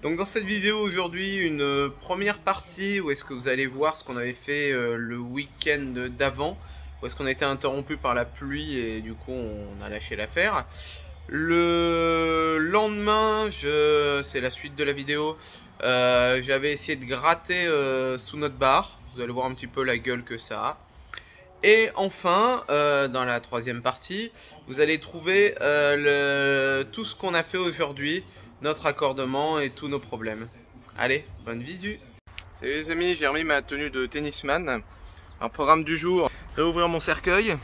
Donc dans cette vidéo aujourd'hui, une première partie où est-ce que vous allez voir ce qu'on avait fait le week-end d'avant, où est-ce qu'on a été interrompu par la pluie et du coup on a lâché l'affaire. Le lendemain, c'est la suite de la vidéo, j'avais essayé de gratter sous notre bar, vous allez voir un petit peu la gueule que ça a. Et enfin, dans la troisième partie, vous allez trouver tout ce qu'on a fait aujourd'hui, notre accordement et tous nos problèmes. Allez, bonne visu. Salut les amis, j'ai remis ma tenue de tennisman. Un programme du jour, réouvrir mon cercueil.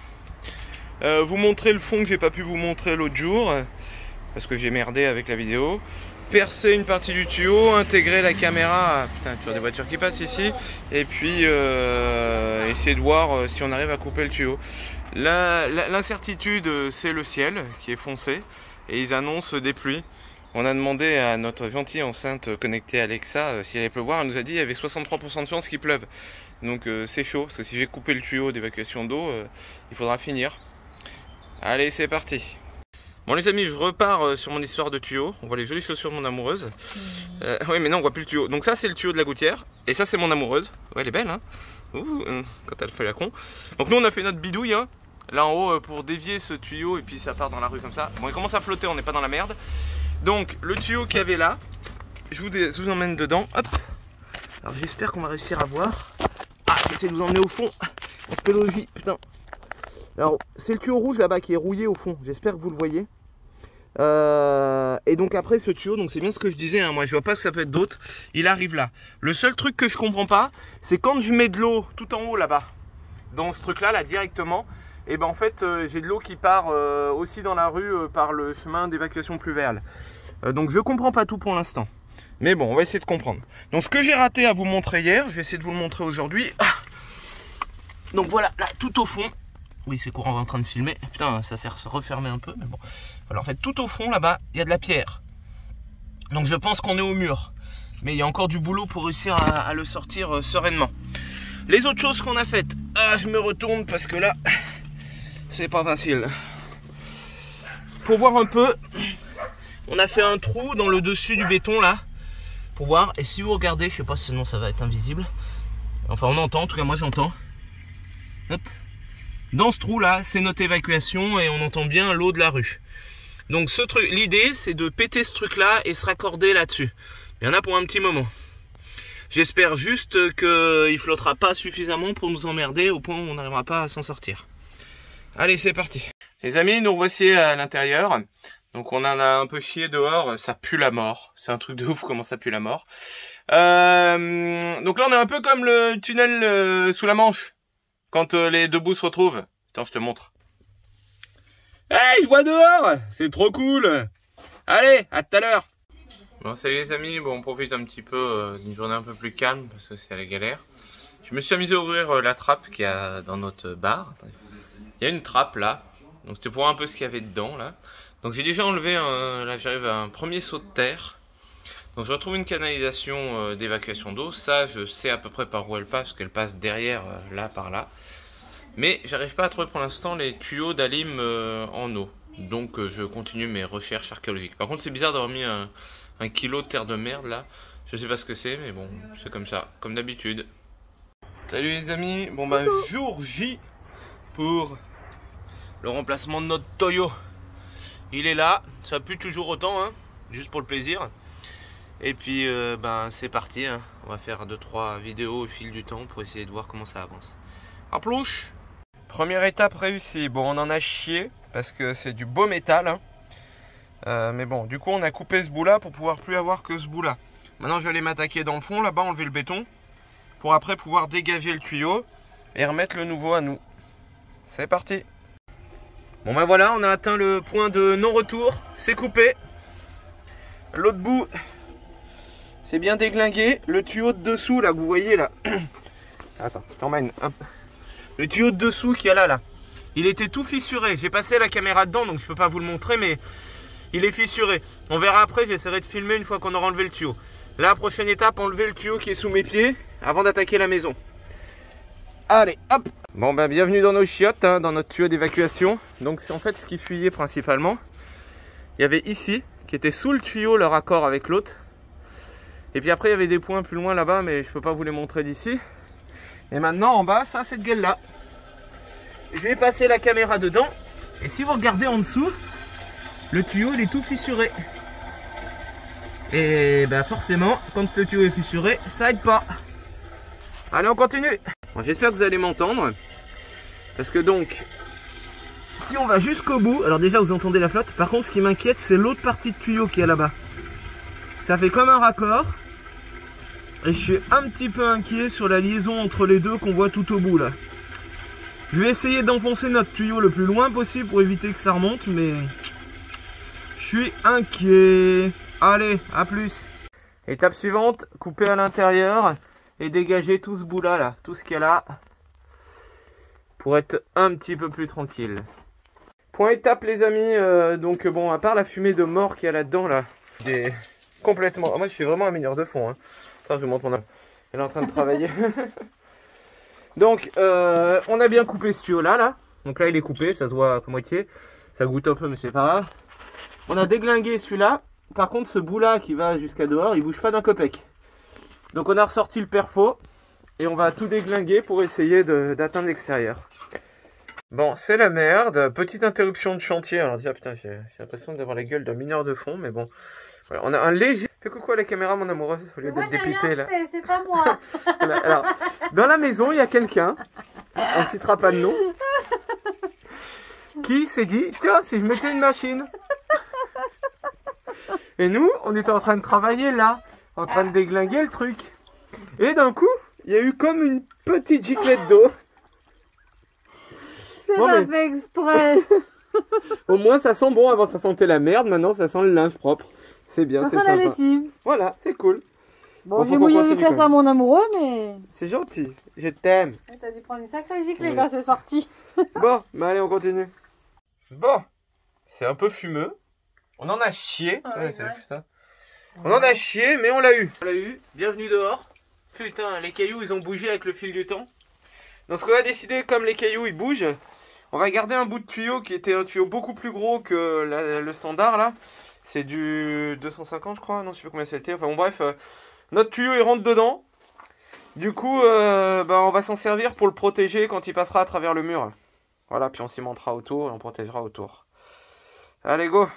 Vous montrer le fond que j'ai pas pu vous montrer l'autre jour, parce que j'ai merdé avec la vidéo. Percer une partie du tuyau, intégrer la caméra, putain toujours des voitures qui passent ici, et puis essayer de voir si on arrive à couper le tuyau. L'incertitude c'est le ciel qui est foncé et ils annoncent des pluies. On a demandé à notre gentille enceinte connectée Alexa s'il allait pleuvoir, elle nous a dit qu'il y avait 63% de chance qu'il pleuve. Donc c'est chaud, parce que si j'ai coupé le tuyau d'évacuation d'eau, il faudra finir. Allez, c'est parti. Bon les amis, je repars sur mon histoire de tuyau. On voit les jolies chaussures de mon amoureuse. Oui mais non, on voit plus le tuyau. Donc ça c'est le tuyau de la gouttière. Et ça c'est mon amoureuse. Ouais, elle est belle hein. Quand elle fait la con. Donc nous on a fait notre bidouille hein, là en haut pour dévier ce tuyau. Et puis ça part dans la rue comme ça. Bon il commence à flotter, on n'est pas dans la merde. Donc le tuyau qu'il y avait là, je vous emmène dedans. Hop. Alors j'espère qu'on va réussir à voir. Ah, j'essaie de vous emmener au fond. Aspélogie, putain. Alors c'est le tuyau rouge là-bas qui est rouillé au fond. J'espère que vous le voyez. Et donc après ce tuyau, donc c'est bien ce que je disais, hein, moi je vois pas que ça peut être d'autre. Il arrive là. Le seul truc que je comprends pas, c'est quand je mets de l'eau tout en haut là-bas, dans ce truc là directement, et ben en fait j'ai de l'eau qui part aussi dans la rue par le chemin d'évacuation pluviale. Donc je comprends pas tout pour l'instant. Mais bon, on va essayer de comprendre. Donc ce que j'ai raté à vous montrer hier, je vais essayer de vous le montrer aujourd'hui. Donc voilà, là tout au fond. Oui, c'est courant en train de filmer. Putain, ça s'est refermé un peu, mais bon. Alors en fait, tout au fond, là-bas, il y a de la pierre. Donc je pense qu'on est au mur. Mais il y a encore du boulot pour réussir à le sortir sereinement. Les autres choses qu'on a faites. Ah, je me retourne parce que là, c'est pas facile. Pour voir un peu, on a fait un trou dans le dessus du béton, là. Pour voir. Et si vous regardez, je sais pas si sinon ça va être invisible. Enfin, on entend, en tout cas moi j'entends. Hop. Dans ce trou là, c'est notre évacuation et on entend bien l'eau de la rue. Donc ce truc, l'idée c'est de péter ce truc là et se raccorder là-dessus. Il y en a pour un petit moment. J'espère juste qu'il flottera pas suffisamment pour nous emmerder au point où on n'arrivera pas à s'en sortir. Allez, c'est parti. Les amis, nous voici à l'intérieur. Donc on en a un peu chié dehors, ça pue la mort. C'est un truc de ouf comment ça pue la mort. Donc là on est un peu comme le tunnel sous la Manche. Quand les deux bouts se retrouvent. Attends, je te montre. Hey, je vois dehors. C'est trop cool. Allez, à tout à l'heure. Bon, salut les amis. Bon, on profite un petit peu d'une journée un peu plus calme parce que c'est la galère. Je me suis amusé à ouvrir la trappe qu'il y a dans notre bar. Attendez. Il y a une trappe là. Donc c'était pour voir un peu ce qu'il y avait dedans là. Donc j'ai déjà enlevé là j'arrive à un premier saut de terre. Donc je retrouve une canalisation d'évacuation d'eau. Ça, je sais à peu près par où elle passe, parce qu'elle passe derrière, là, par là. Mais j'arrive pas à trouver pour l'instant les tuyaux d'Alim en eau. Donc je continue mes recherches archéologiques. Par contre, c'est bizarre d'avoir mis un kilo de terre de merde là. Je sais pas ce que c'est, mais bon, c'est comme ça, comme d'habitude. Salut les amis. Bon bah, jour J pour le remplacement de notre Toyo. Il est là, ça pue toujours autant, hein, juste pour le plaisir. Et puis ben c'est parti, hein. On va faire 2-3 vidéos au fil du temps pour essayer de voir comment ça avance. À plus. Première étape réussie. Bon, on en a chié parce que c'est du beau métal, hein. Mais bon, du coup on a coupé ce bout là pour pouvoir plus avoir que ce bout là. Maintenant je vais aller m'attaquer dans le fond là-bas, enlever le béton pour après pouvoir dégager le tuyau et remettre le nouveau à nous. C'est parti. Bon ben voilà, on a atteint le point de non-retour. C'est coupé. L'autre bout, c'est bien déglingué. Le tuyau de dessous là que vous voyez là. Attends, je t'emmène. Hop. Le tuyau de dessous qu'il y a là, il était tout fissuré. J'ai passé la caméra dedans donc je peux pas vous le montrer, mais il est fissuré. On verra après, j'essaierai de filmer une fois qu'on aura enlevé le tuyau. Là, prochaine étape, enlever le tuyau qui est sous mes pieds avant d'attaquer la maison. Allez, hop. Bon ben bienvenue dans nos chiottes, hein, dans notre tuyau d'évacuation. Donc c'est en fait ce qui fuyait principalement. Il y avait ici, qui était sous le tuyau, le raccord avec l'autre. Et puis après il y avait des points plus loin là-bas, mais je peux pas vous les montrer d'ici. Et maintenant en bas, ça, cette gueule là. Je vais passer la caméra dedans. Et si vous regardez en dessous, le tuyau il est tout fissuré. Et bah forcément, quand le tuyau est fissuré, ça aide pas. Allez, on continue. Bon, j'espère que vous allez m'entendre. Parce que donc, si on va jusqu'au bout, alors déjà vous entendez la flotte. Par contre, ce qui m'inquiète, c'est l'autre partie de tuyau qui est là-bas. Ça fait comme un raccord. Et je suis un petit peu inquiet sur la liaison entre les deux qu'on voit tout au bout là. Je vais essayer d'enfoncer notre tuyau le plus loin possible pour éviter que ça remonte, mais je suis inquiet. Allez, à plus. Étape suivante, couper à l'intérieur et dégager tout ce bout là, tout ce qu'il y a là, pour être un petit peu plus tranquille. Point étape les amis, donc bon, à part la fumée de mort qu'il y a là-dedans là, complètement. Oh, moi je suis vraiment un mineur de fond. Hein. Attends, je vous montre mon âme. Elle est en train de travailler. Donc, on a bien coupé ce tuyau là. Donc là, il est coupé, ça se voit à moitié. Ça goûte un peu, mais c'est pas grave. On a déglingué celui-là. Par contre, ce bout-là qui va jusqu'à dehors, il bouge pas d'un copec. Donc, on a ressorti le pare-faux. Et on va tout déglinguer pour essayer d'atteindre l'extérieur. Bon, c'est la merde. Petite interruption de chantier. Alors, déjà, putain, j'ai l'impression d'avoir la gueule d'un mineur de fond, mais bon. Voilà, on a un léger... Fais coucou à la caméra, mon amoureuse, au lieu d'être dépité, là. C'est pas moi. Voilà, alors, dans la maison, il y a quelqu'un, on ne citera pas de nom, qui s'est dit, tiens, si je mettais une machine. Et nous, on était en train de travailler là, en train de déglinguer le truc. Et d'un coup, il y a eu comme une petite giclette d'eau. J'ai pas fait exprès. Au moins, ça sent bon. Avant, ça sentait la merde. Maintenant, ça sent le linge propre. C'est bien, c'est sympa. La lessive. Voilà, c'est cool. Bon, j'ai mouillé les fesses à mon amoureux, mais... C'est gentil, je t'aime. T'as dû prendre une sacrée giclée quand c'est sorti. Bon, bah allez, on continue. Bon, c'est un peu fumeux. On en a chié. Ah, ouais, ça. On en a chié, mais on l'a eu. On l'a eu. Bienvenue dehors. Putain, les cailloux, ils ont bougé avec le fil du temps. Donc ce qu'on a décidé, comme les cailloux, ils bougent, on va garder un bout de tuyau qui était un tuyau beaucoup plus gros que le standard, là. C'est du 250, je crois. Non, je sais pas combien c'était. Enfin bon, bref. Notre tuyau, il rentre dedans. Du coup, bah, on va s'en servir pour le protéger quand il passera à travers le mur. Voilà, puis on cimentera autour et on protégera autour. Allez, go.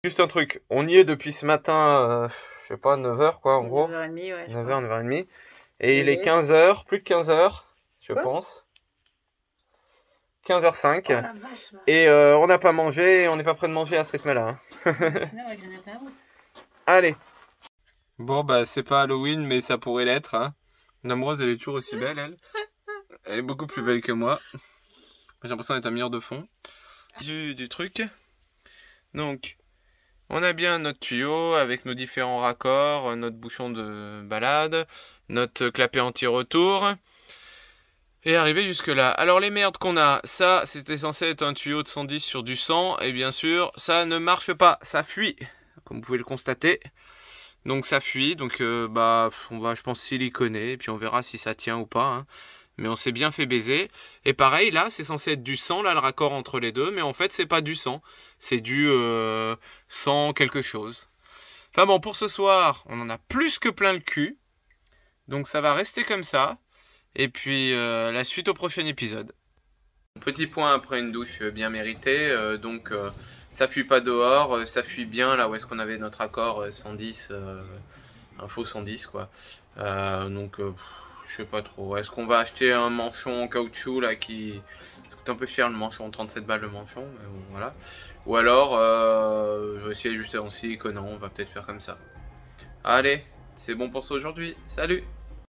Juste un truc. On y est depuis ce matin, je sais pas, 9h quoi, en gros. 9h30, ouais. 9h, 9h30. Et il est 15h, plus de 15h, je pense. 15h05. Oh, la vache, et on n'a pas mangé, et on n'est pas prêt de manger à ce rythme-là. Hein. Allez. Bon, bah, c'est pas Halloween, mais ça pourrait l'être. Hein. Mon amoureuse, elle est toujours aussi belle, elle. Elle est beaucoup plus belle que moi. J'ai l'impression d'être un mineur de fond. Du truc. Donc, on a bien notre tuyau avec nos différents raccords, notre bouchon de balade, notre clapet anti-retour. Et arrivé jusque là. Alors les merdes qu'on a, ça c'était censé être un tuyau de 110 sur du 100. Et bien sûr, ça ne marche pas, ça fuit. Comme vous pouvez le constater. Donc ça fuit, donc bah on va je pense siliconer. Et puis on verra si ça tient ou pas. Hein. Mais on s'est bien fait baiser. Et pareil, là, c'est censé être du 100, là, le raccord entre les deux. Mais en fait, c'est pas du 100. C'est du 100 quelque chose. Enfin bon, pour ce soir, on en a plus que plein le cul. Donc ça va rester comme ça. Et puis, la suite au prochain épisode. Petit point après une douche bien méritée. Donc, ça fuit pas dehors. Ça fuit bien là où est-ce qu'on avait notre accord 110. Un faux 110, quoi. Donc... je sais pas trop. Est-ce qu'on va acheter un manchon en caoutchouc là qui... Ça coûte un peu cher le manchon, 37 balles le manchon, mais bon, voilà. Ou alors, je vais essayer juste en silicone, on va peut-être faire comme ça. Allez, c'est bon pour ça aujourd'hui. Salut!